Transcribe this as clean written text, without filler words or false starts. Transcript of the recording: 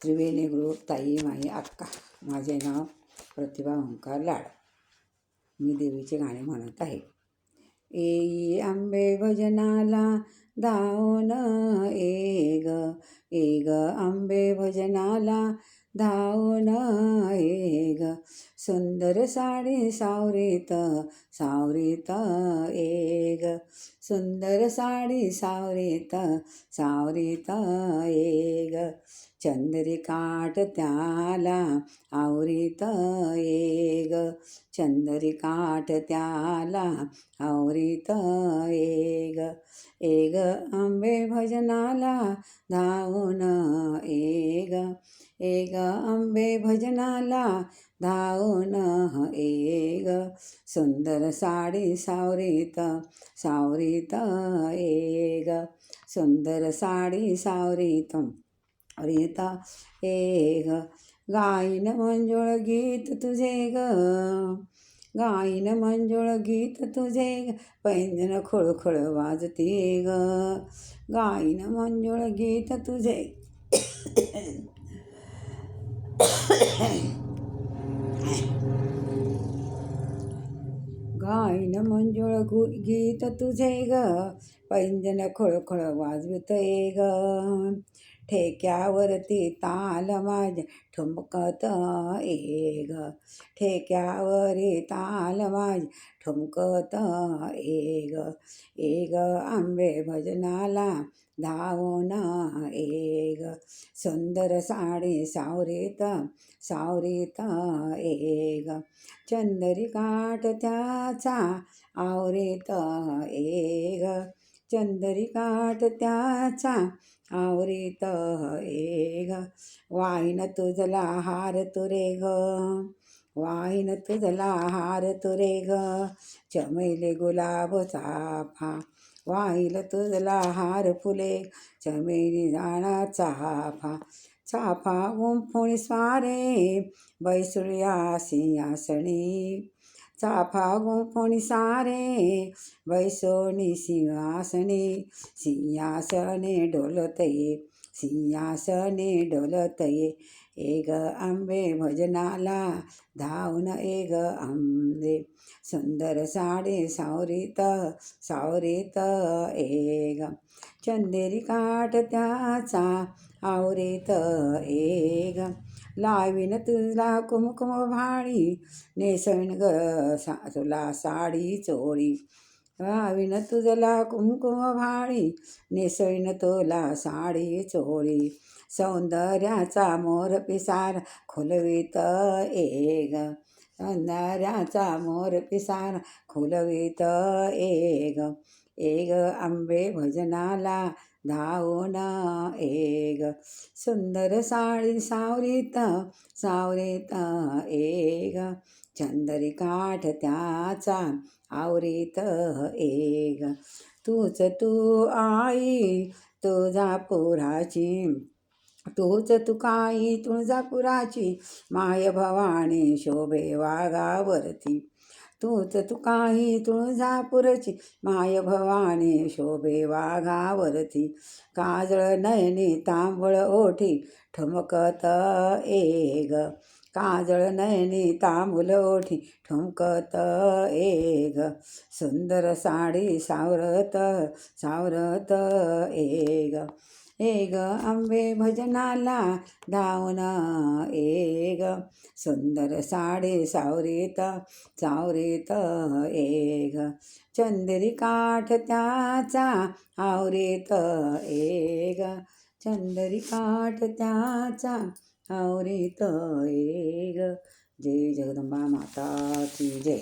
त्रिवेणी group ताई माई अक्का. माझे नाव प्रतिभा ओंकार लाड. मी देवीचे गाणे म्हणत आहे. येई आंबे भजनाला धावून ए ग आंबे भजनाला धावून ए ग. सुंदर साडी सावरीत सावरीत ए ग. सुंदर साडी सावरीत सावरीत ए ग. चंद्रिकाठ त्याला आवरीत ए ग. चंद्रिकाठ त्याला आवरीत ए ग आंबे भजनाला धावून ए ग आंबे भजनाला धावून ए ग. सुंदर साडी सावरीत सावरीत ए ग. सुंदर साडी सावरीत रीता ए ग. गाईन मंजुळ गीत तुझे ग. गाईन मंजुळ गीत तुझे ग. पैंजण खुळखुळ वाजते ग. गाईन मंजुळ गीत तुझे गाईन मंजुळ गीत तुझे ग. पैंजण खुळखुळ वाजविते ग. ठेक्यावरती ताल माझ्या ठुमकत ए ग. ठेक्यावरी ताल माझ्या ठुमकत ए ग आंबे भजनाला धावून ए ग. सुंदर साडी सावरीत सावरीत ए ग. चंद्रिकाठ त्याचा आवरीत ए ग. चंद्रिकाठ त्याचा आवरीत ए ग. वाईन तुझला हार तुरे ग. वाईन तुझला हार तुरे ग. चमेली गुलाब चाफा. वाईल तुझला हार फुले चमेली जाणा चाफा. चाफा गुंफून सारे बैसुळ्या सिंहासनी. चाफा गुंफून सारे बैसोनी सिंहासनी. सिंहासने डोलतये सिंहासने डोलतये ए ग आंबे भजनाला धावून ए ग आंबे. सुंदर साडी सावरीत सावरीत ए ग. चंद्रिकाठ त्याचा आवरीत ए ग. लावीन तुला कुमकुम भाळी नेसवीन ग तुला साडी चोळी. लावीन तुझला कुमकुम भाळी नेसवीन तुला साडी चोळी. सौंदर्याचा मोर पिसार खुलवीत ए ग. सौंदर्याचा मोर पिसार खुलवीत ए ग आंबे भजनाला धावून ए ग. सुंदर साडी सावरीत सावरीत ए ग. चंद्रिकाठ त्याचा आवरीत ए ग. तूच तू आई तुळजापुराची. तूच तू काही तुळजापुराची. माय भवानी शोभे वाघावरती. तूच तू काही तुळजापुरची. माय भवानी शोभे वाघावरती. काजळ नयनी तांबळ ओठी ठुमकत ए ग. काजळ नयनी तांबूल ओठी ठुमकत ए ग. सुंदर साडी सावरत सावरत ए ग आंबे भजनाला धावून ए ग. सुंदर साडी सावरीत सावरीत ए ग. चंद्रिकाठ त्याचा आवरीत ए ग. चंद्रिकाठ त्याचा आवरीत ए ग. जय जगदंबा माता की जय.